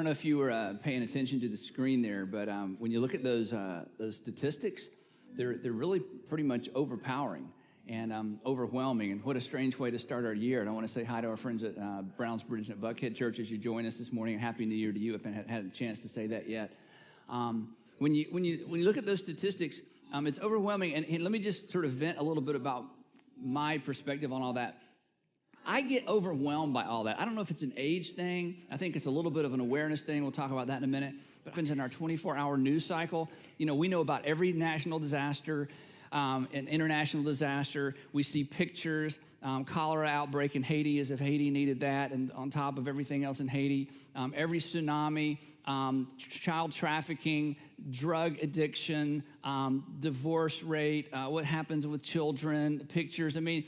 know if you were paying attention to the screen there, but when you look at those statistics, they're really pretty much overpowering and overwhelming. And what a strange way to start our year. And I want to say hi to our friends at Brownsbridge and at Buckhead Church as you join us this morning. Happy New Year to you if I haven't had a chance to say that yet. When you look at those statistics, it's overwhelming. And let me just sort of vent a little bit about my perspective on all that. I get overwhelmed by all that. I don't know if it's an age thing. I think it's a little bit of an awareness thing. We'll talk about that in a minute. But it happens in our 24-hour news cycle. You know, we know about every national disaster, an international disaster. We see pictures, cholera outbreak in Haiti as if Haiti needed that, and on top of everything else in Haiti. Every tsunami, child trafficking, drug addiction, divorce rate, what happens with children, pictures. I mean,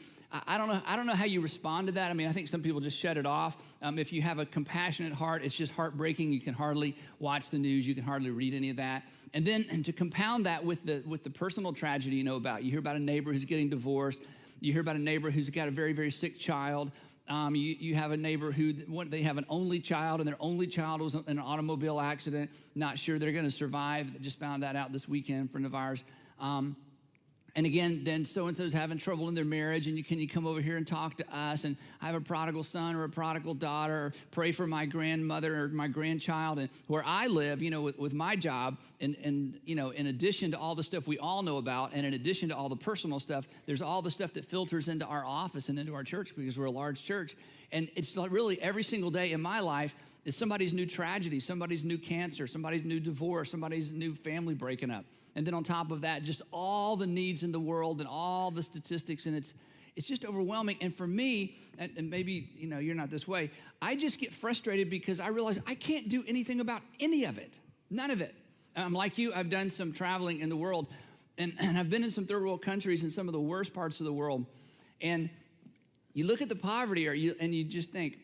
I don't know how you respond to that. I mean, I think some people just shut it off. If you have a compassionate heart, it's just heartbreaking. You can hardly watch the news. You can hardly read any of that. And then to compound that with the personal tragedy you know about. You hear about a neighbor who's getting divorced. You hear about a neighbor who's got a very, very sick child. You have a neighbor who they have an only child, and their only child was in an automobile accident. Not sure they're going to survive. They just found that out this weekend, friend of ours. And again, then so-and-so's having trouble in their marriage, and can you come over here and talk to us? And I have a prodigal son or a prodigal daughter, or pray for my grandmother or my grandchild. And where I live, you know, with my job, and you know, in addition to all the stuff we all know about, and in addition to all the personal stuff, there's all the stuff that filters into our office and into our church because we're a large church. And it's like really every single day in my life is somebody's new tragedy, somebody's new cancer, somebody's new divorce, somebody's new family breaking up. And then on top of that, just all the needs in the world and all the statistics, and it's just overwhelming. And for me, and maybe you know you're not this way, I just get frustrated because I realize I can't do anything about any of it, none of it. Like you, I've done some traveling in the world, and I've been in some third world countries in some of the worst parts of the world. And you look at the poverty, and you just think,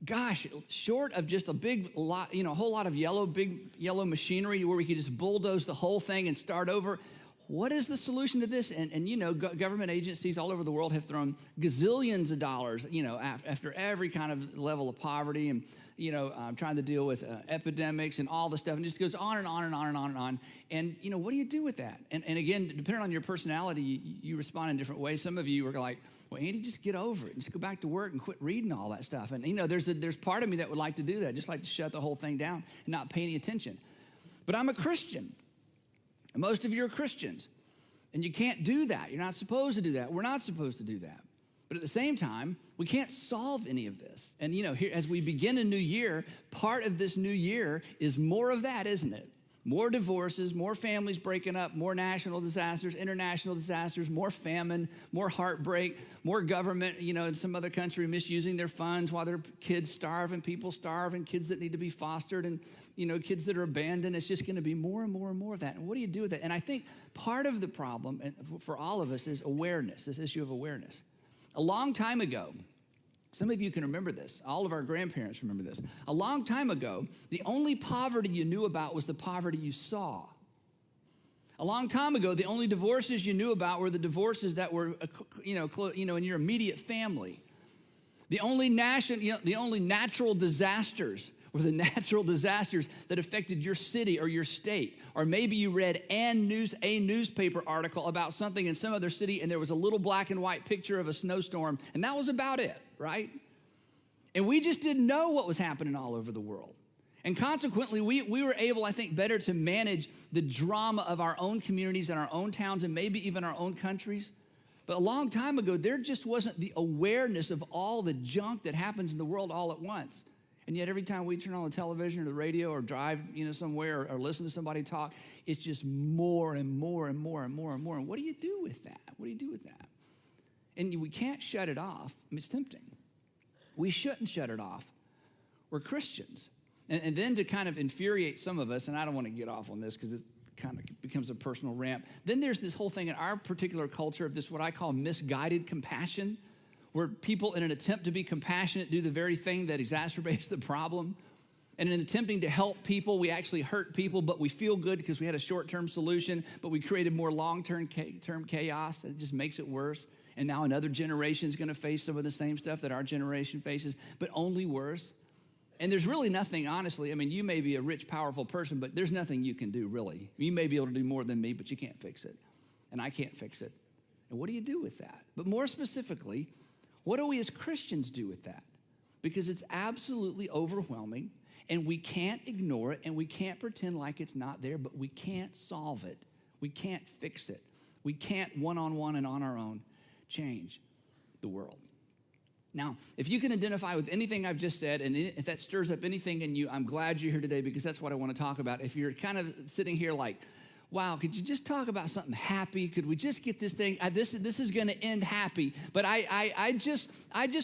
gosh, short of just a big lot, you know, a whole lot of big yellow machinery where we could just bulldoze the whole thing and start over, what is the solution to this? And you know, government agencies all over the world have thrown gazillions of dollars, you know, after every kind of level of poverty and, you know, trying to deal with epidemics and all the stuff. And it just goes on and on and on and on and on. And, you know, what do you do with that? And again, depending on your personality, you respond in different ways. Some of you are like, well, Andy, just get over it. Just go back to work and quit reading all that stuff. And, you know, there's part of me that would like to do that, just like to shut the whole thing down and not pay any attention. But I'm a Christian. And most of you are Christians. And you can't do that. You're not supposed to do that. We're not supposed to do that. But at the same time, we can't solve any of this. And, you know, here as we begin a new year, part of this new year is more of that, isn't it? More divorces, more families breaking up, more national disasters, international disasters, more famine, more heartbreak, more government, you know, in some other country misusing their funds while their kids starve and people starve and kids that need to be fostered and, you know, kids that are abandoned. It's just going to be more and more and more of that. And what do you do with that? And I think part of the problem for all of us is awareness, this issue of awareness. A long time ago, some of you can remember this. All of our grandparents remember this. A long time ago, the only poverty you knew about was the poverty you saw. A long time ago, the only divorces you knew about were the divorces that were, in your immediate family. The only natural disasters were the natural disasters that affected your city or your state. Or maybe you read a newspaper article about something in some other city, and there was a little black and white picture of a snowstorm, and that was about it, right? And we just didn't know what was happening all over the world. And consequently, we were able, I think, better to manage the drama of our own communities and our own towns and maybe even our own countries. But a long time ago, there just wasn't the awareness of all the junk that happens in the world all at once. And yet every time we turn on the television or the radio or drive, you know, somewhere or listen to somebody talk, it's just more and more and more and more and more. And what do you do with that? What do you do with that? And we can't shut it off. I mean, it's tempting. We shouldn't shut it off. We're Christians. And then to kind of infuriate some of us, and I don't want to get off on this because it kind of becomes a personal rant. Then there's this whole thing in our particular culture of this, what I call misguided compassion, where people in an attempt to be compassionate do the very thing that exacerbates the problem. And in attempting to help people, we actually hurt people, but we feel good because we had a short-term solution, but we created more long-term chaos, and it just makes it worse. And now another generation is going to face some of the same stuff that our generation faces, but only worse. And there's really nothing, honestly, I mean, you may be a rich, powerful person, but there's nothing you can do, really. You may be able to do more than me, but you can't fix it. And I can't fix it. And what do you do with that? But more specifically, what do we as Christians do with that? Because it's absolutely overwhelming, and we can't ignore it, and we can't pretend like it's not there, but we can't solve it. We can't fix it. We can't one-on-one and on our own change the world. Now, if you can identify with anything I've just said, and if that stirs up anything in you, I'm glad you're here today because that's what I want to talk about. If you're kind of sitting here like, wow, could you just talk about something happy? Could we just get this thing? This is going to end happy. But I just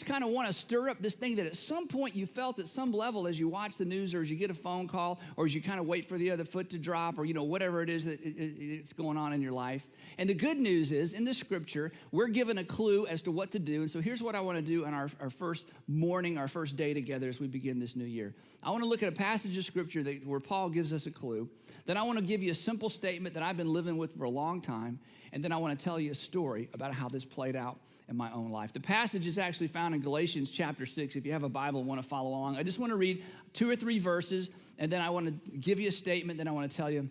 kind of want to stir up this thing that at some point you felt at some level as you watch the news or as you get a phone call or as you kind of wait for the other foot to drop or, whatever it is that it's going on in your life. And the good news is in the scripture, we're given a clue as to what to do. And so here's what I want to do on our first morning, our first day together as we begin this new year. I want to look at a passage of scripture where Paul gives us a clue. Then I want to give you a simple statement that I've been living with for a long time, and then I want to tell you a story about how this played out in my own life. The passage is actually found in Galatians chapter 6. If you have a Bible and want to follow along, I just want to read 2 or 3 verses, and then I want to give you a statement, then I want to tell you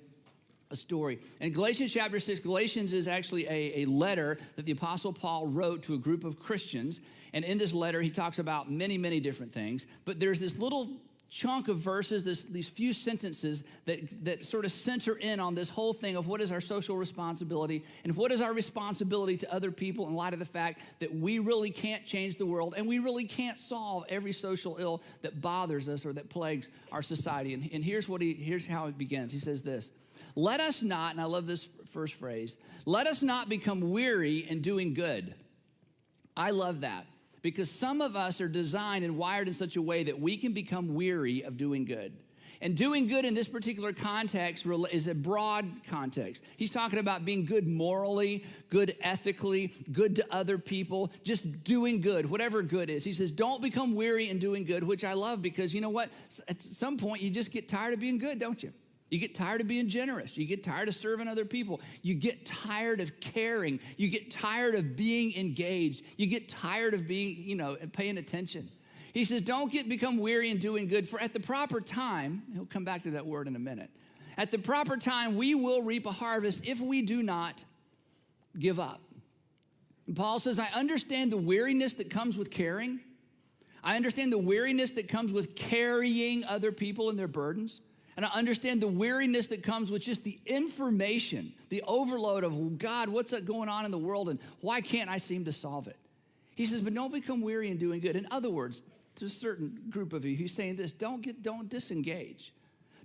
a story. In Galatians chapter 6, Galatians is actually a letter that the Apostle Paul wrote to a group of Christians, and in this letter he talks about many, many different things, but there's this little chunk of verses, these few sentences that sort of center in on this whole thing of what is our social responsibility and what is our responsibility to other people in light of the fact that we really can't change the world and we really can't solve every social ill that bothers us or that plagues our society. And here's how it begins. He says this, let us not, and I love this first phrase, let us not become weary in doing good. I love that. Because some of us are designed and wired in such a way that we can become weary of doing good. And doing good in this particular context is a broad context. He's talking about being good morally, good ethically, good to other people, just doing good, whatever good is. He says, don't become weary in doing good, which I love because you know what? At some point, you just get tired of being good, don't you? You get tired of being generous. You get tired of serving other people. You get tired of caring. You get tired of being engaged. You get tired of being, paying attention. He says, don't become weary in doing good, for at the proper time, he'll come back to that word in a minute. At the proper time, we will reap a harvest if we do not give up. And Paul says, I understand the weariness that comes with caring. I understand the weariness that comes with carrying other people and their burdens. And I understand the weariness that comes with just the information, the overload of, God, what's going on in the world and why can't I seem to solve it? He says, but don't become weary in doing good. In other words, to a certain group of you, he's saying this, don't disengage.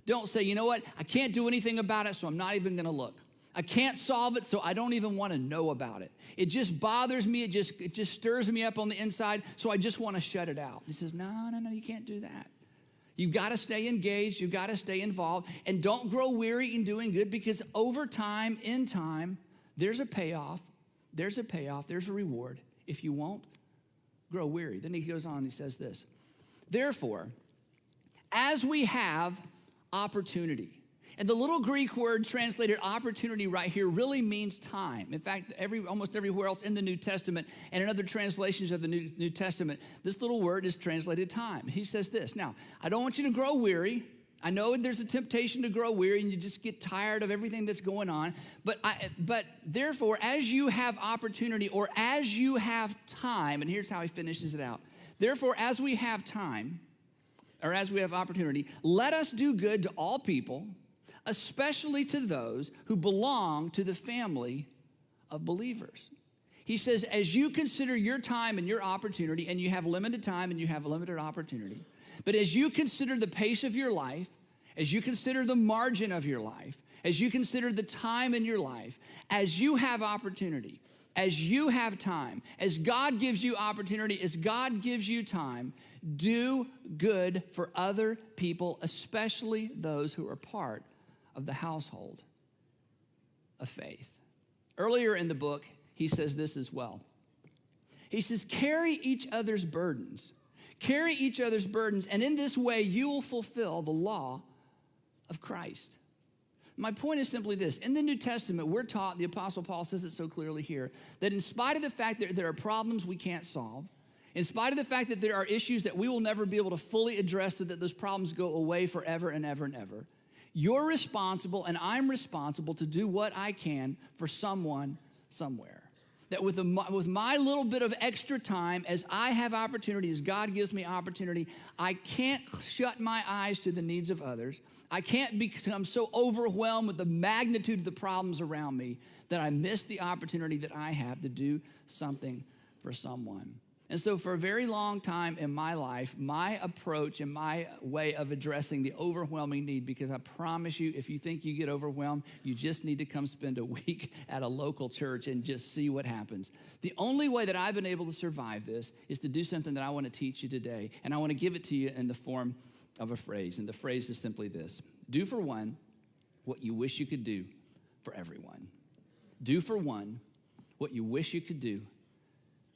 Don't say, you know what, I can't do anything about it, so I'm not even going to look. I can't solve it, so I don't even want to know about it. It just bothers me. It just stirs me up on the inside, so I just want to shut it out. He says, no, you can't do that. You've got to stay engaged. You've got to stay involved. And don't grow weary in doing good because over time, in time, there's a payoff. There's a payoff. There's a reward if you won't grow weary. Then he goes on and he says this. Therefore, as we have opportunity. And the little Greek word translated opportunity right here really means time. In fact, almost everywhere else in the New Testament and in other translations of the New Testament, this little word is translated time. He says this. Now, I don't want you to grow weary. I know there's a temptation to grow weary and you just get tired of everything that's going on. But therefore, as you have opportunity or as you have time, and here's how he finishes it out. Therefore, as we have time or as we have opportunity, let us do good to all people, especially to those who belong to the family of believers. He says, as you consider your time and your opportunity, and you have limited time and you have limited opportunity, but as you consider the pace of your life, as you consider the margin of your life, as you consider the time in your life, as you have opportunity, as you have time, as God gives you opportunity, as God gives you time, do good for other people, especially those who are part of the household of faith. Earlier in the book, he says this as well. He says, carry each other's burdens. Carry each other's burdens, and in this way, you will fulfill the law of Christ. My point is simply this. In the New Testament, we're taught, the Apostle Paul says it so clearly here, that in spite of the fact that there are problems we can't solve, In spite of the fact that there are issues that we will never be able to fully address so that those problems go away forever and ever and ever, you're responsible and I'm responsible to do what I can for someone somewhere. That with my little bit of extra time, as I have opportunity, as God gives me opportunity, I can't shut my eyes to the needs of others. I can't become so overwhelmed with the magnitude of the problems around me that I miss the opportunity that I have to do something for someone. And so for a very long time in my life, my approach and my way of addressing the overwhelming need, because I promise you, if you think you get overwhelmed, you just need to come spend a week at a local church and just see what happens. The only way that I've been able to survive this is to do something that I want to teach you today. And I want to give it to you in the form of a phrase. And the phrase is simply this: do for one what you wish you could do for everyone. Do for one what you wish you could do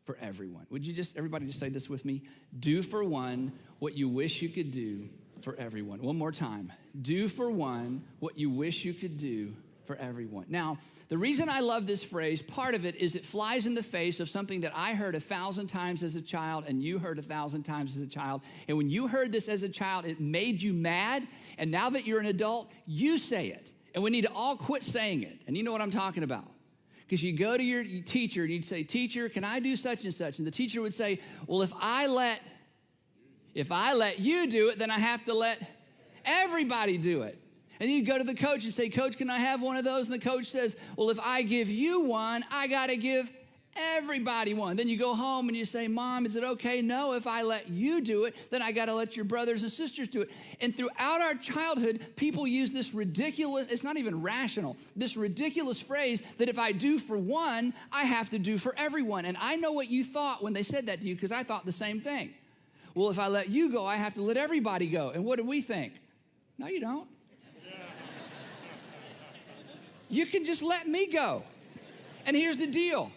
for everyone. Would you everybody just say this with me? Do for one what you wish you could do for everyone. One more time. Do for one what you wish you could do for everyone. Now, the reason I love this phrase, part of it is it flies in the face of something that I heard 1,000 times as a child and you heard 1,000 times as a child. And when you heard this as a child, it made you mad. And now that you're an adult, you say it. And we need to all quit saying it. And you know what I'm talking about. Because you go to your teacher and you'd say, teacher, can I do such and such? And the teacher would say, well, if I let you do it, then I have to let everybody do it. And you'd go to the coach and say, coach, can I have one of those? And the coach says, well, if I give you one, I got to give everybody one. Then you go home and you say, Mom, is it okay? No, if I let you do it, then I got to let your brothers and sisters do it. And throughout our childhood, people use this ridiculous, it's not even rational, this ridiculous phrase that if I do for one, I have to do for everyone. And I know what you thought when they said that to you, because I thought the same thing. Well, if I let you go, I have to let everybody go. And what do we think? No, you don't. You can just let me go. And here's the deal.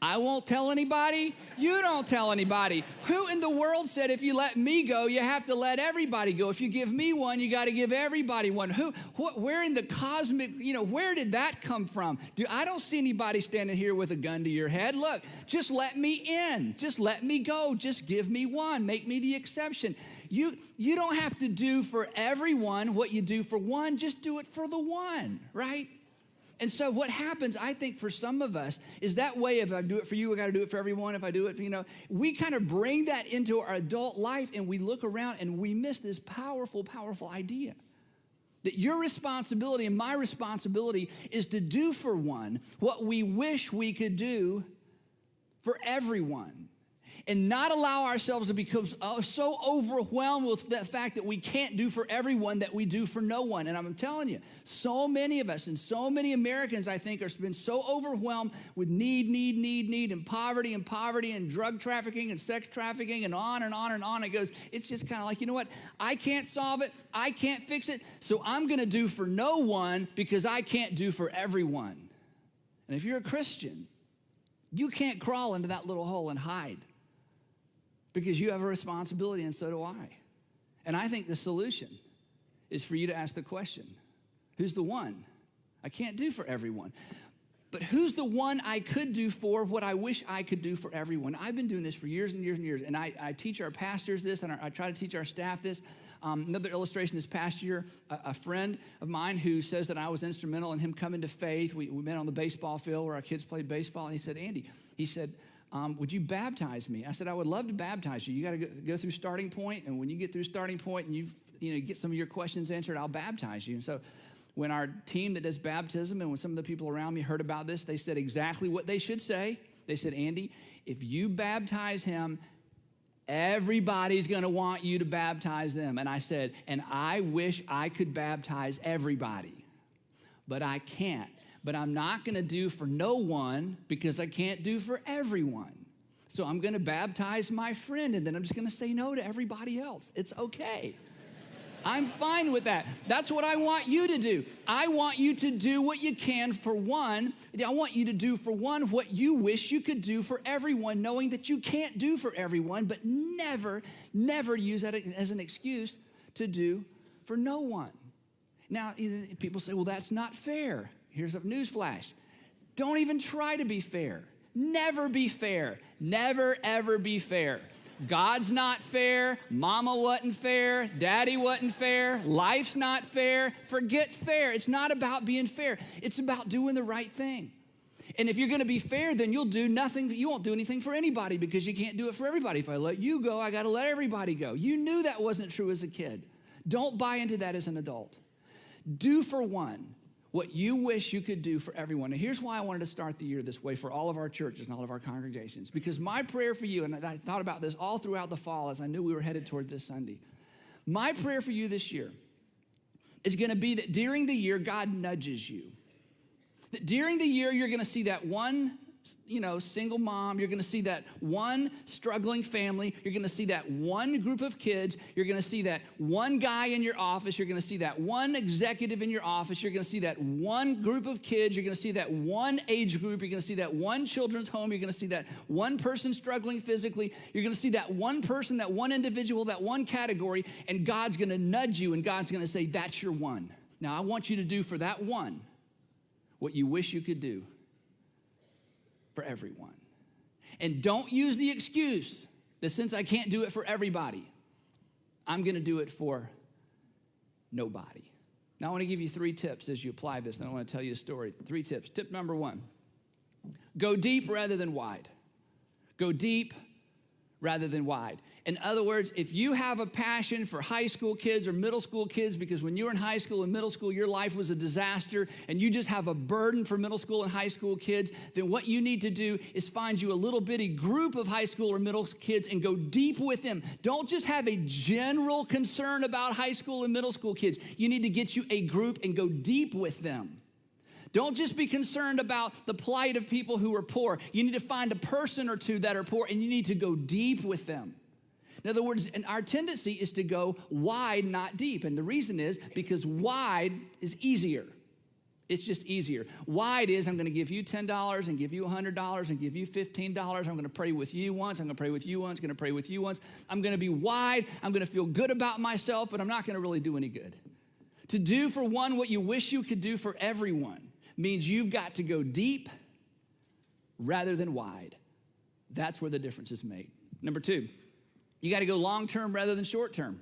I won't tell anybody. You don't tell anybody. Who in the world said if you let me go, you have to let everybody go? If you give me one, you got to give everybody one. Where in the cosmic, where did that come from? I don't see anybody standing here with a gun to your head. Look, just let me in. Just let me go. Just give me one. Make me the exception. You don't have to do for everyone what you do for one. Just do it for the one, right? And so what happens, I think, for some of us is that way of, if I do it for you, I got to do it for everyone. If I do it for, we kind of bring that into our adult life and we look around and we miss this powerful, powerful idea that your responsibility and my responsibility is to do for one what we wish we could do for everyone. And not allow ourselves to become so overwhelmed with the fact that we can't do for everyone that we do for no one. And I'm telling you, so many of us and so many Americans, I think, have been so overwhelmed with need, and poverty and drug trafficking and sex trafficking and on and on and on. It goes, it's just kind of like, you know what? I can't solve it. I can't fix it. So I'm going to do for no one because I can't do for everyone. And if you're a Christian, you can't crawl into that little hole and hide. Because you have a responsibility, and so do I. And I think the solution is for you to ask the question, who's the one I can't do for everyone? But who's the one I could do for what I wish I could do for everyone? I've been doing this for years and years and years, and I teach our pastors this, and I try to teach our staff this. Another illustration this past year, a friend of mine who says that I was instrumental in him coming to faith. We met on the baseball field where our kids played baseball, and he said, Andy, would you baptize me? I said, I would love to baptize you. You got to go through starting point, and when you get through starting point and you get some of your questions answered, I'll baptize you. And so when our team that does baptism and when some of the people around me heard about this, they said exactly what they should say. They said, Andy, if you baptize him, everybody's going to want you to baptize them. And I said, and I wish I could baptize everybody, but I can't. But I'm not going to do for no one because I can't do for everyone. So I'm going to baptize my friend, and then I'm just going to say no to everybody else. It's okay. I'm fine with that. That's what I want you to do. I want you to do what you can for one. I want you to do for one what you wish you could do for everyone, knowing that you can't do for everyone, but never use that as an excuse to do for no one. Now, people say, well, that's not fair. Here's a news flash. Don't even try to be fair. Never be fair. Never, ever be fair. God's not fair. Mama wasn't fair. Daddy wasn't fair. Life's not fair. Forget fair. It's not about being fair. It's about doing the right thing. And if you're going to be fair, then you'll do nothing. You won't do anything for anybody because you can't do it for everybody. If I let you go, I got to let everybody go. You knew that wasn't true as a kid. Don't buy into that as an adult. Do for one what you wish you could do for everyone. And here's why I wanted to start the year this way for all of our churches and all of our congregations. Because my prayer for you, and I thought about this all throughout the fall as I knew we were headed toward this Sunday. My prayer for you this year is going to be that during the year, God nudges you. That during the year, you're going to see that one, single mom. You're going to see that one struggling family. You're going to see that one group of kids. You're going to see that one guy in your office. You're going to see that one executive in your office. You're going to see that one group of kids. You're going to see that one age group. You're going to see that one children's home. You're going to see that one person struggling physically. You're going to see that one person, that one individual, that one category, and God's going to nudge you, and God's going to say, that's your one. Now, I want you to do for that one what you wish you could do for everyone. And don't use the excuse that since I can't do it for everybody, I'm going to do it for nobody. Now, I want to give you 3 tips as you apply this, and I want to tell you a story. 3 tips. Tip number 1, go deep rather than wide. Go deep rather than wide. In other words, if you have a passion for high school kids or middle school kids, because when you were in high school and middle school, your life was a disaster, and you just have a burden for middle school and high school kids, then what you need to do is find you a little bitty group of high school or middle kids and go deep with them. Don't just have a general concern about high school and middle school kids. You need to get you a group and go deep with them. Don't just be concerned about the plight of people who are poor. You need to find a person or two that are poor, and you need to go deep with them. In other words, and our tendency is to go wide, not deep. And the reason is because wide is easier. It's just easier. Wide is I'm going to give you $10 and give you $100 and give you $15. I'm going to pray with you once. I'm going to pray with you once. I'm going to pray with you once. I'm going to be wide. I'm going to feel good about myself, but I'm not going to really do any good. To do for one what you wish you could do for everyone means you've got to go deep rather than wide. That's where the difference is made. Number 2. You got to go long-term rather than short-term.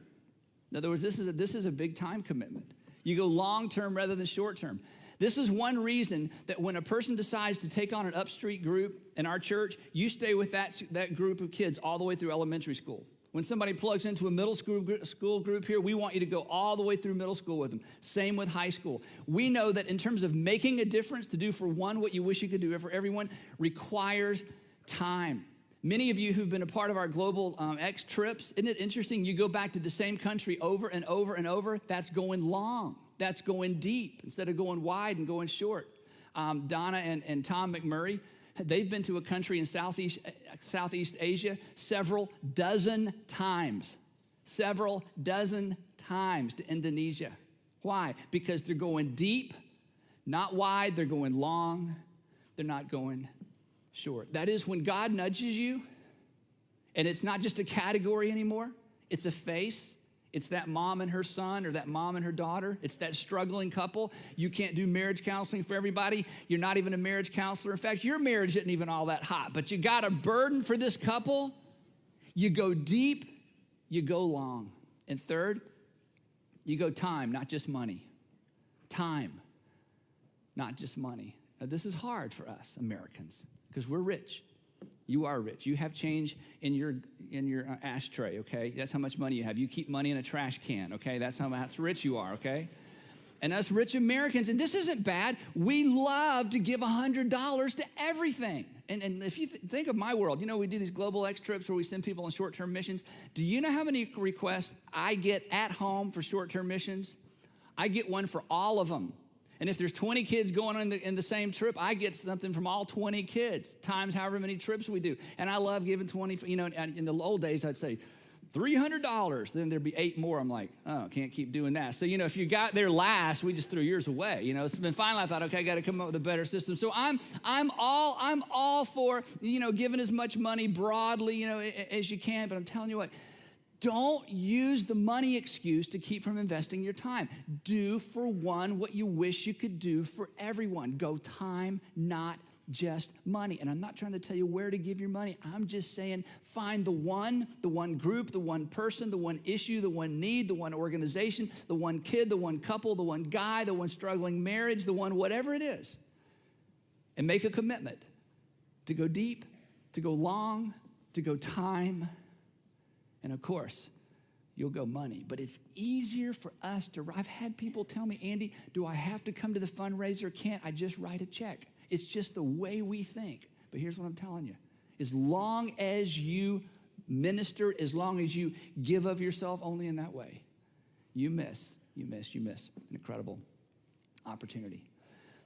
In other words, this is a big time commitment. You go long-term rather than short-term. This is one reason that when a person decides to take on an upstreet group in our church, you stay with that group of kids all the way through elementary school. When somebody plugs into a middle school group here, we want you to go all the way through middle school with them. Same with high school. We know that in terms of making a difference, to do for one what you wish you could do for everyone requires time. Many of you who've been a part of our Global X trips, isn't it interesting? You go back to the same country over and over and over. That's going long. That's going deep instead of going wide and going short. Donna and Tom McMurray, they've been to a country in Southeast Asia several dozen times. Several dozen times to Indonesia. Why? Because they're going deep, not wide. They're going long. They're not going short. That is when God nudges you, and it's not just a category anymore. It's a face. It's that mom and her son or that mom and her daughter. It's that struggling couple. You can't do marriage counseling for everybody. You're not even a marriage counselor. In fact, your marriage isn't even all that hot, but you got a burden for this couple. You go deep, you go long. And third, you go time, not just money. Time, not just money. Now, this is hard for us Americans because we're rich. You are rich. You have change in your ashtray, okay? That's how much money you have. You keep money in a trash can, okay? That's how rich you are, okay? And us rich Americans, and this isn't bad, we love to give $100 to everything. And if you think of my world, we do these Global X trips where we send people on short-term missions. Do you know how many requests I get at home for short-term missions? I get one for all of them. And if there's 20 kids going on in the same trip, I get something from all 20 kids, times however many trips we do. And I love giving 20, in the old days, I'd say $300. Then there'd be 8 more. I'm like, oh, can't keep doing that. So, if you got there last, we just threw yours away. Then finally I thought, okay, I got to come up with a better system. So I'm all for, giving as much money broadly, as you can. But I'm telling you what, don't use the money excuse to keep from investing your time. Do for one what you wish you could do for everyone. Go time, not just money. And I'm not trying to tell you where to give your money. I'm just saying find the one group, the one person, the one issue, the one need, the one organization, the one kid, the one couple, the one guy, the one struggling marriage, the one whatever it is. And make a commitment to go deep, to go long, to go time, and of course, you'll go money. But it's easier for us to, I've had people tell me, Andy, do I have to come to the fundraiser? Can't I just write a check? It's just the way we think. But here's what I'm telling you. As long as you minister, as long as you give of yourself only in that way, you miss an incredible opportunity.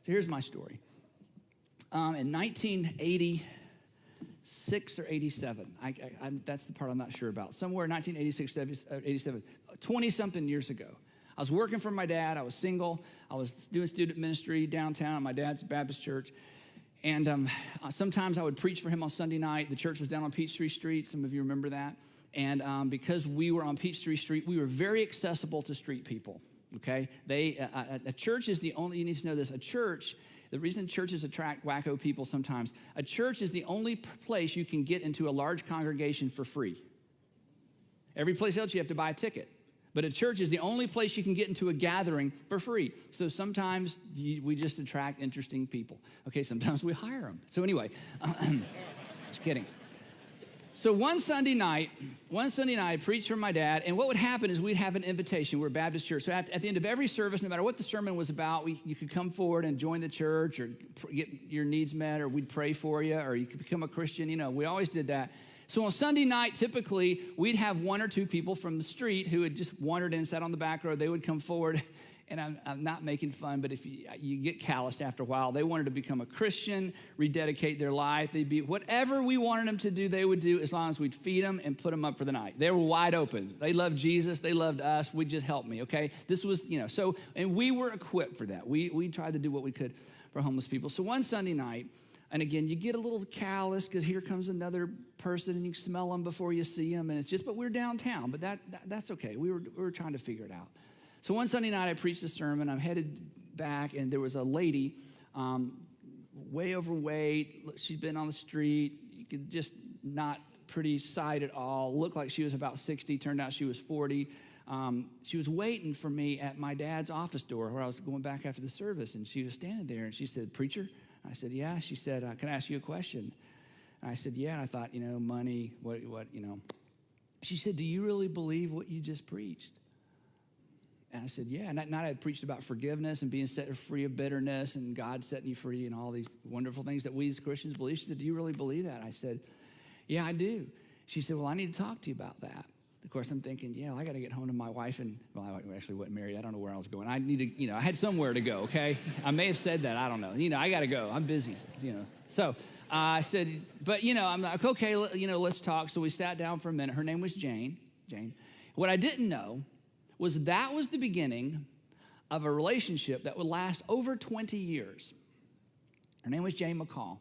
So here's my story. In 1986 or 87, that's the part I'm not sure about. Somewhere in 1986, 87, 20-something years ago, I was working for my dad. I was single. I was doing student ministry downtown at my dad's Baptist church. And sometimes I would preach for him on Sunday night. The church was down on Peachtree Street. Some of you remember that. And because we were on Peachtree Street, we were very accessible to street people, okay? A church is the only, you need to know this, a church, the reason churches attract wacko people sometimes, a church is the only place you can get into a large congregation for free. Every place else you have to buy a ticket. But a church is the only place you can get into a gathering for free. So sometimes we just attract interesting people. Okay, sometimes we hire them. So anyway, just kidding. So one Sunday night, I preached for my dad, and what would happen is we'd have an invitation. We're a Baptist church. So at the end of every service, no matter what the sermon was about, you could come forward and join the church or get your needs met, or we'd pray for you, or you could become a Christian. You know, we always did that. So on Sunday night, typically, we'd have one or two people from the street who had just wandered in, sat on the back row. They would come forward, and I'm not making fun, but if you get calloused after a while, they wanted to become a Christian, rededicate their life. They'd be whatever we wanted them to do, they would do as long as we'd feed them and put them up for the night. They were wide open. They loved Jesus. They loved us. We'd just help me, okay? This was, so, and we were equipped for that. We tried to do what we could for homeless people. So one Sunday night, and again, you get a little callous because here comes another person and you smell them before you see them. And it's just, but we're downtown, but that's okay. We were trying to figure it out. So one Sunday night I preached a sermon. I'm headed back and there was a lady, way overweight. She'd been on the street. You could just not pretty sight at all. Looked like she was about 60. Turned out she was 40. She was waiting for me at my dad's office door where I was going back after the service. And she was standing there and she said, "Preacher?" I said, "Yeah." She said, "Can I ask you a question?" And I said, "Yeah." And I thought, money, what. She said, "Do you really believe what you just preached?" And I said, "Yeah." And that night I had preached about forgiveness and being set free of bitterness and God setting you free and all these wonderful things that we as Christians believe. She said, "Do you really believe that?" I said, "Yeah, I do." She said, "Well, I need to talk to you about that." Of course, I'm thinking, I got to get home to my wife I actually wasn't married. I don't know where I was going. I need to, I had somewhere to go, okay? I may have said that. I don't know. I got to go. I'm busy, So I said, but, I'm like, okay, let's talk. So we sat down for a minute. Her name was Jane. What I didn't know was that was the beginning of a relationship that would last over 20 years. Her name was Jane McCall.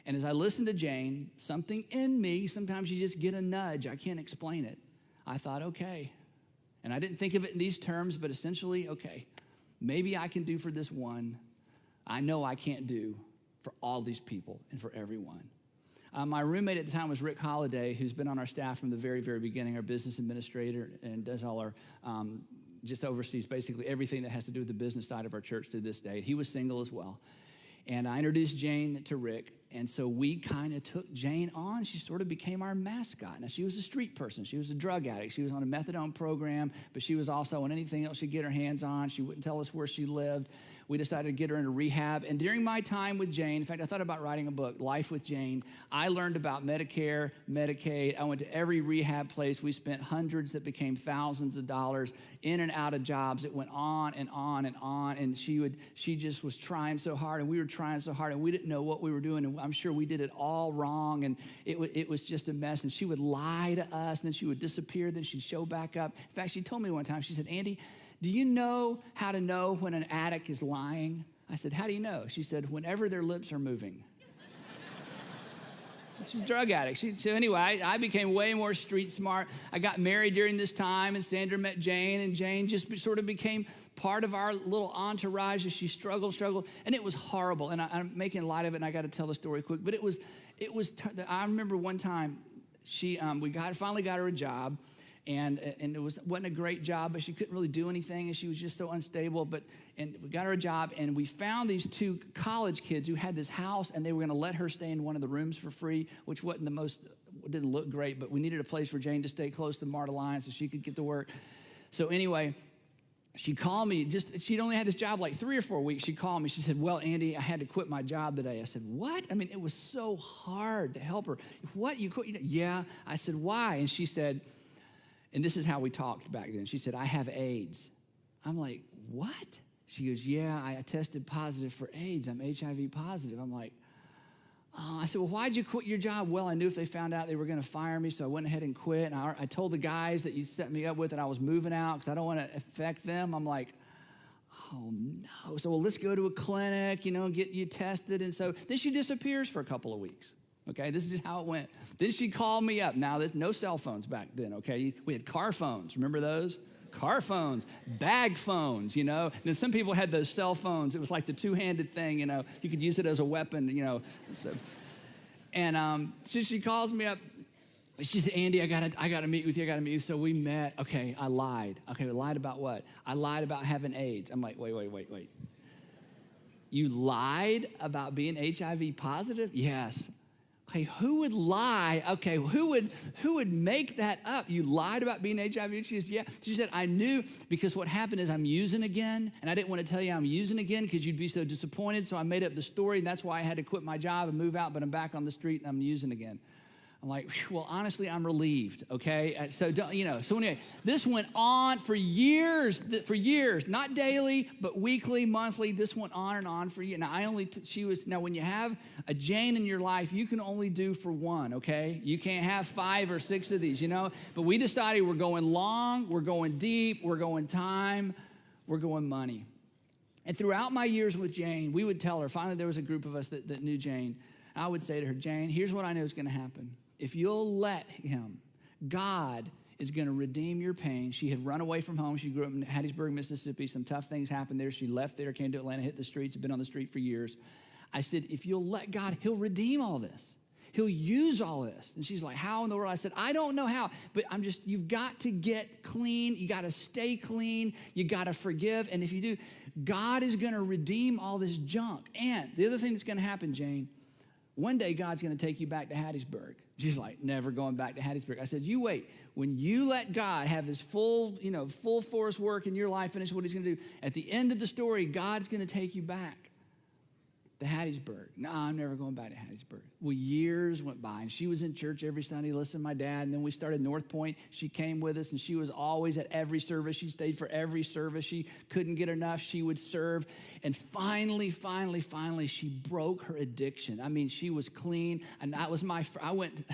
And as I listened to Jane, something in me, sometimes you just get a nudge. I can't explain it. I thought, okay. And I didn't think of it in these terms, but essentially, okay, maybe I can do for this one. I know I can't do for all these people and for everyone. My roommate at the time was Rick Holliday, who's been on our staff from the very, very beginning, our business administrator, and does all our, just oversees basically everything that has to do with the business side of our church to this day. He was single as well. And I introduced Jane to Rick, and so we kind of took Jane on. She sort of became our mascot. Now, she was a street person. She was a drug addict. She was on a methadone program, but she was also on anything else she'd get her hands on. She wouldn't tell us where she lived. We decided to get her into rehab. And during my time with Jane, in fact, I thought about writing a book, Life with Jane. I learned about Medicare, Medicaid. I went to every rehab place. We spent hundreds that became thousands of dollars in and out of jobs. It went on and on and on. And she just was trying so hard, and we were trying so hard, and we didn't know what we were doing. And I'm sure we did it all wrong, and it was just a mess. And she would lie to us, and then she would disappear, then she'd show back up. In fact, she told me one time, she said, "Andy, do you know how to know when an addict is lying?" I said, "How do you know?" She said, "Whenever their lips are moving." She's a drug addict. So anyway, I became way more street smart. I got married during this time, and Sandra met Jane, and Jane just sort of became part of our little entourage as she struggled, and it was horrible. And I'm making light of it, and I got to tell the story quick. But I remember one time we finally got her a job. And it wasn't a great job, but she couldn't really do anything, and she was just so unstable. And we got her a job, and we found these two college kids who had this house, and they were going to let her stay in one of the rooms for free, which didn't look great, but we needed a place for Jane to stay close to Marta Lyons so she could get to work. So anyway, she called me. She'd only had this job like 3 or 4 weeks. She called me. She said, well, Andy, I had to quit my job today. I said, what? I mean, it was so hard to help her. What? You quit? Yeah. I said, why? And she said, and this is how we talked back then. She said, I have AIDS. I'm like, what? She goes, yeah, I tested positive for AIDS. I'm HIV positive. I'm like, oh. I said, well, why'd you quit your job? Well, I knew if they found out they were going to fire me, so I went ahead and quit. And I told the guys that you set me up with that I was moving out because I don't want to affect them. I'm like, oh, no. So, well, let's go to a clinic, get you tested. And so then she disappears for a couple of weeks. Okay, this is just how it went. Then she called me up. Now, there's no cell phones back then, okay? We had car phones. Remember those? Car phones, bag phones, And then some people had those cell phones. It was like the two-handed thing, You could use it as a weapon, So, and she calls me up. She said, Andy, I gotta meet with you. I gotta meet you. So we met. Okay, I lied. Okay, I lied about what? I lied about having AIDS. I'm like, wait. You lied about being HIV positive? Yes. Okay, who would lie? Okay, who would make that up? You lied about being HIV? She says, yeah. She said, I knew because what happened is I'm using again, and I didn't want to tell you I'm using again because you'd be so disappointed, so I made up the story, and that's why I had to quit my job and move out, but I'm back on the street and I'm using again. I'm like, well, honestly, I'm relieved, okay? So anyway, this went on for years, not daily, but weekly, monthly. This went on and on for years. Now, when you have a Jane in your life, you can only do for one, okay? You can't have 5 or 6 of these, But we decided we're going long, we're going deep, we're going time, we're going money. And throughout my years with Jane, we would tell her, finally there was a group of us that knew Jane. I would say to her, Jane, here's what I know is going to happen. If you'll let him, God is going to redeem your pain. She had run away from home. She grew up in Hattiesburg, Mississippi. Some tough things happened there. She left there, came to Atlanta, hit the streets, had been on the street for years. I said, if you'll let God, he'll redeem all this. He'll use all this. And she's like, how in the world? I said, I don't know how, but you've got to get clean. You got to stay clean. You got to forgive. And if you do, God is going to redeem all this junk. And the other thing that's going to happen, Jane, one day God's going to take you back to Hattiesburg. She's like, never going back to Hattiesburg. I said, you wait. When you let God have his full force work in your life, finish what he's going to do, at the end of the story, God's going to take you back to Hattiesburg. No, I'm never going back to Hattiesburg. Well, years went by, and she was in church every Sunday, listening to my dad, and then we started North Point. She came with us, and she was always at every service. She stayed for every service. She couldn't get enough. She would serve, and finally, she broke her addiction. I mean, she was clean, and that was I went,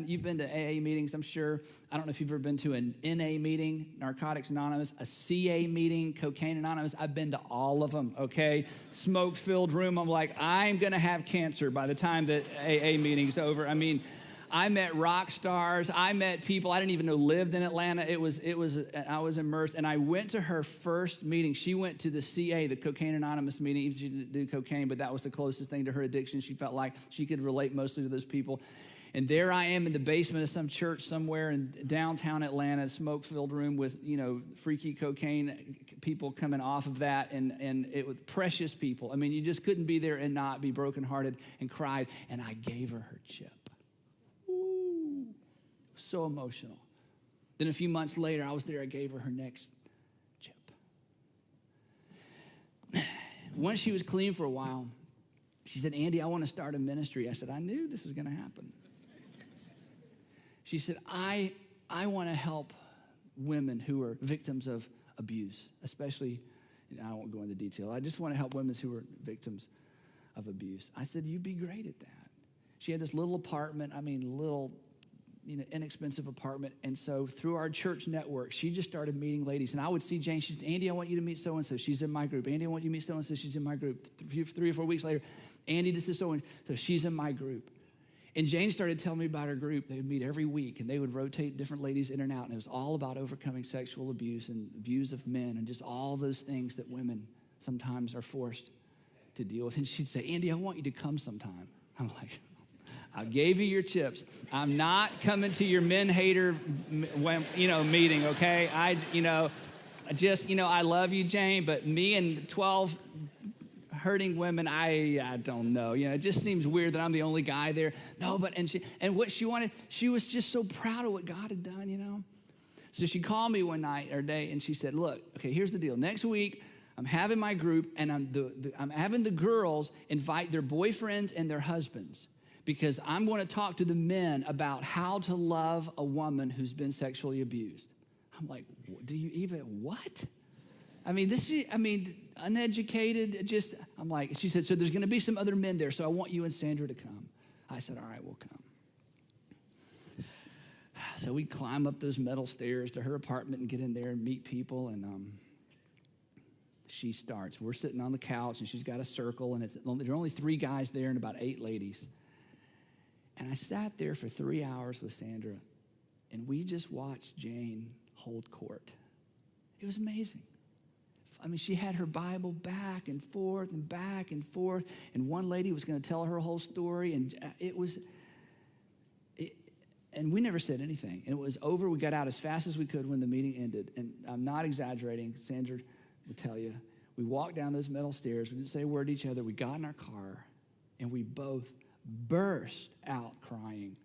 you've been to AA meetings, I'm sure. I don't know if you've ever been to an NA meeting, Narcotics Anonymous, a CA meeting, Cocaine Anonymous. I've been to all of them, okay? Smoke-filled room. I'm like, I'm going to have cancer by the time that AA meeting's over. I mean, I met rock stars. I met people I didn't even know lived in Atlanta. I was immersed, and I went to her first meeting. She went to the CA, the Cocaine Anonymous meeting. She didn't do cocaine, but that was the closest thing to her addiction. She felt like she could relate mostly to those people. And there I am in the basement of some church somewhere in downtown Atlanta, smoke-filled room with, freaky cocaine people coming off of that, and it was precious people. I mean, you just couldn't be there and not be brokenhearted and cried. And I gave her chip. Ooh, so emotional. Then a few months later, I was there. I gave her next chip. Once she was clean for a while, she said, Andy, I want to start a ministry. I said, I knew this was going to happen. She said, I want to help women who are victims of abuse, especially, I won't go into detail. I just want to help women who are victims of abuse. I said, you'd be great at that. She had this little apartment, inexpensive apartment. And so through our church network, she just started meeting ladies. And I would see Jane. She said, Andy, I want you to meet so-and-so. She's in my group. Andy, I want you to meet so-and-so. She's in my group. 3 or 4 weeks later, Andy, this is so-and-so. She's in my group. And Jane started telling me about her group. They would meet every week, and they would rotate different ladies in and out, and it was all about overcoming sexual abuse and views of men and just all those things that women sometimes are forced to deal with. And she'd say, Andy, I want you to come sometime. I'm like, I gave you your chips. I'm not coming to your men hater, meeting, okay? I love you, Jane, but me and 12 hurting women, I don't know. It just seems weird that I'm the only guy there. No, and what she wanted, she was just so proud of what God had done, So she called me one night or day, and she said, look, okay, here's the deal. Next week, I'm having my group, and I'm having the girls invite their boyfriends and their husbands, because I'm going to talk to the men about how to love a woman who's been sexually abused. I'm like, do you even, what? Uneducated, I'm like, she said, so there's going to be some other men there, so I want you and Sandra to come. I said, all right, we'll come. So we climb up those metal stairs to her apartment and get in there and meet people, and she starts. We're sitting on the couch, and she's got a circle, and there are only 3 guys there and about 8 ladies. And I sat there for 3 hours with Sandra, and we just watched Jane hold court. It was amazing. She had her Bible back and forth and back and forth, and one lady was going to tell her whole story, and and we never said anything. And it was over. We got out as fast as we could when the meeting ended, and I'm not exaggerating. Sandra would tell you. We walked down those metal stairs. We didn't say a word to each other. We got in our car, and we both burst out crying.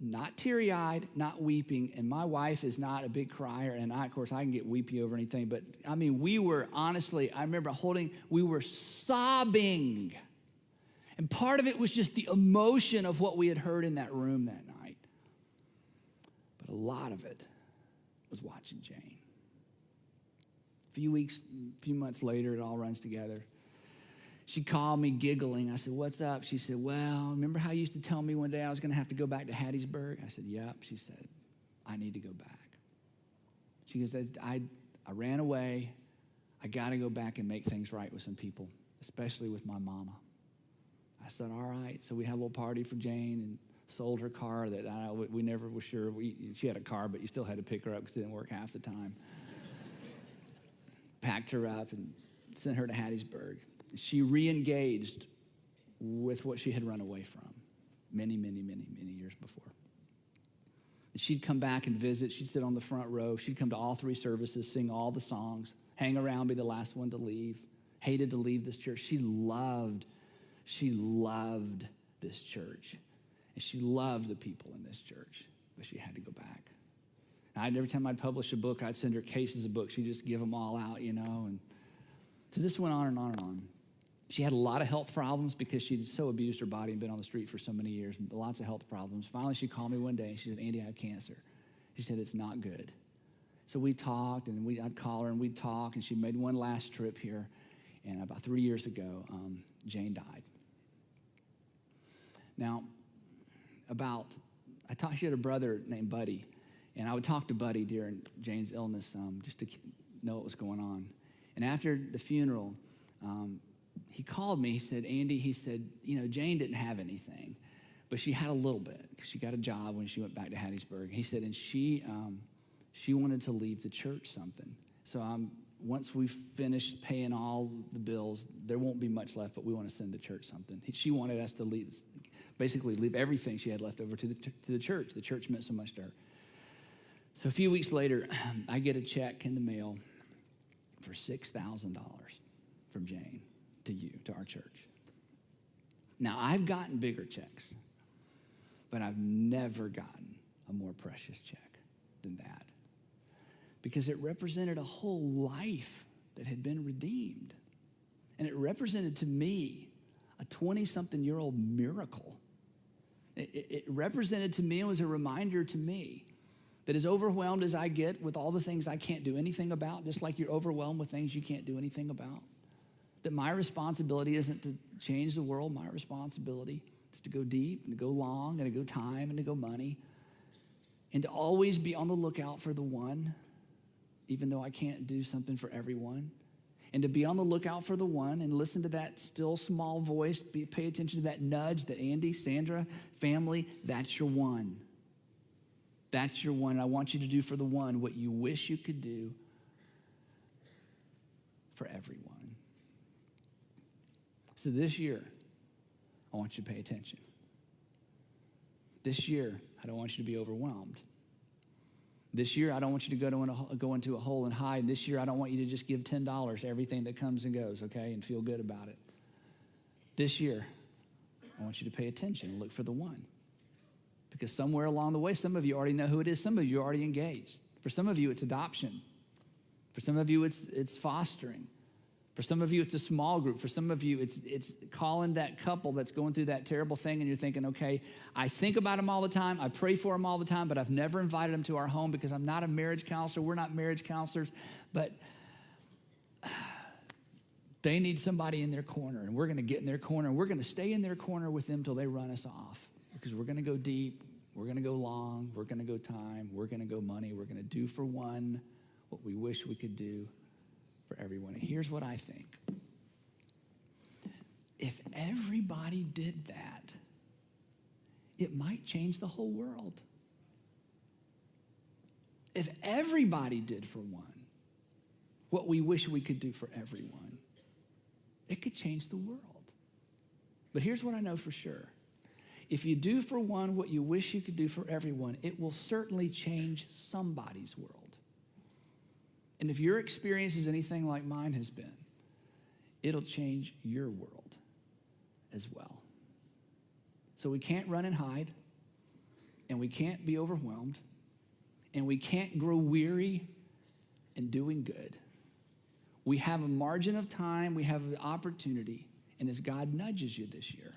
Not teary-eyed, not weeping, and my wife is not a big crier, and of course, I can get weepy over anything, but we were honestly, I remember we were sobbing, and part of it was just the emotion of what we had heard in that room that night, but a lot of it was watching Jane. A few months later, it all runs together. She called me giggling. I said, what's up? She said, well, remember how you used to tell me one day I was going to have to go back to Hattiesburg? I said, yep. She said, I need to go back. She goes, I ran away. I got to go back and make things right with some people, especially with my mama. I said, all right. So we had a little party for Jane and sold her car that we never were sure. She had a car, but you still had to pick her up because it didn't work half the time. Packed her up and sent her to Hattiesburg. She re-engaged with what she had run away from many, many, many, many years before. And she'd come back and visit. She'd sit on the front row. She'd come to all 3 services, sing all the songs, hang around, be the last one to leave. Hated to leave this church. She loved this church. And she loved the people in this church, but she had to go back. And every time I'd publish a book, I'd send her cases of books. She'd just give them all out, and so this went on and on and on. She had a lot of health problems because she'd so abused her body and been on the street for so many years, lots of health problems. Finally, she called me one day, and she said, Andy, I have cancer. She said, it's not good. So we talked, and I'd call her, and we'd talk, and she made one last trip here, and about 3 years ago, Jane died. Now, she had a brother named Buddy, and I would talk to Buddy during Jane's illness just to know what was going on. And after the funeral, he called me. He said, Andy, Jane didn't have anything, but she had a little bit. She got a job when she went back to Hattiesburg. He said, and she wanted to leave the church something. So once we finish paying all the bills, there won't be much left, but we want to send the church something. She wanted us to leave everything she had left over to the church. The church meant so much to her. So a few weeks later, I get a check in the mail for $6,000 from Jane to our church. Now, I've gotten bigger checks, but I've never gotten a more precious check than that, because it represented a whole life that had been redeemed. And it represented to me a 20-something-year-old miracle. It represented to me and was a reminder to me that as overwhelmed as I get with all the things I can't do anything about, just like you're overwhelmed with things you can't do anything about, that my responsibility isn't to change the world. My responsibility is to go deep and to go long and to go time and to go money and to always be on the lookout for the one, even though I can't do something for everyone, and to be on the lookout for the one and listen to that still small voice, pay attention to that nudge that Andy, Sandra, family, that's your one. That's your one. I want you to do for the one what you wish you could do for everyone. So this year, I want you to pay attention. This year, I don't want you to be overwhelmed. This year, I don't want you to go into a hole and hide. This year, I don't want you to just give $10 to everything that comes and goes, okay, and feel good about it. This year, I want you to pay attention and look for the one. Because somewhere along the way, some of you already know who it is. Some of you are already engaged. For some of you, it's adoption. For some of you, it's fostering. For some of you, it's a small group. For some of you, it's calling that couple that's going through that terrible thing, and you're thinking, okay, I think about them all the time. I pray for them all the time, but I've never invited them to our home because I'm not a marriage counselor. We're not marriage counselors, but they need somebody in their corner, and we're going to get in their corner, and we're going to stay in their corner with them till they run us off because we're going to go deep. We're going to go long. We're going to go time. We're going to go money. We're going to do for one what we wish we could do for everyone. And here's what I think. If everybody did that, it might change the whole world. If everybody did for one what we wish we could do for everyone, it could change the world. But here's what I know for sure. If you do for one what you wish you could do for everyone, it will certainly change somebody's world. And if your experience is anything like mine has been, it'll change your world as well. So we can't run and hide, and we can't be overwhelmed, and we can't grow weary in doing good. We have a margin of time, we have an opportunity, and as God nudges you this year,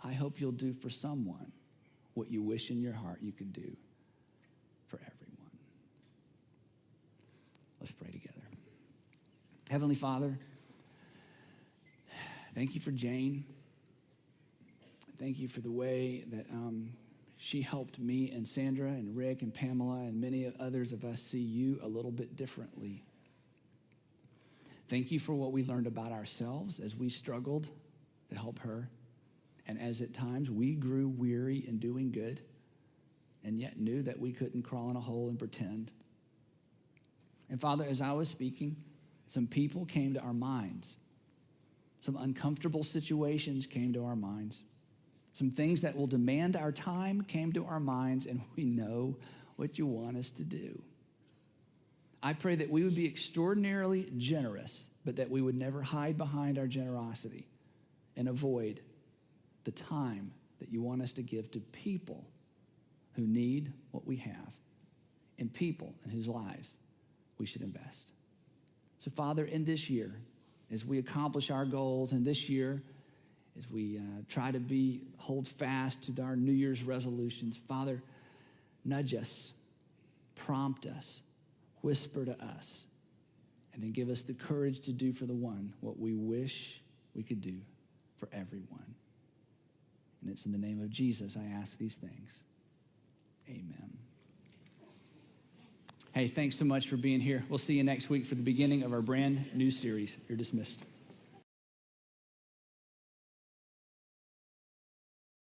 I hope you'll do for someone what you wish in your heart you could do for everyone. Let's pray together. Heavenly Father, thank you for Jane. Thank you for the way that she helped me and Sandra and Rick and Pamela and many others of us see you a little bit differently. Thank you for what we learned about ourselves as we struggled to help her. And as at times we grew weary in doing good and yet knew that we couldn't crawl in a hole and pretend. And Father, as I was speaking, some people came to our minds. Some uncomfortable situations came to our minds. Some things that will demand our time came to our minds, and we know what you want us to do. I pray that we would be extraordinarily generous, but that we would never hide behind our generosity and avoid the time that you want us to give to people who need what we have and people in whose lives we should invest. So, Father, in this year, as we accomplish our goals, and this year, as we try to hold fast to our New Year's resolutions, Father, nudge us, prompt us, whisper to us, and then give us the courage to do for the one what we wish we could do for everyone. And it's in the name of Jesus I ask these things. Amen. Hey, thanks so much for being here. We'll see you next week for the beginning of our brand new series. You're dismissed.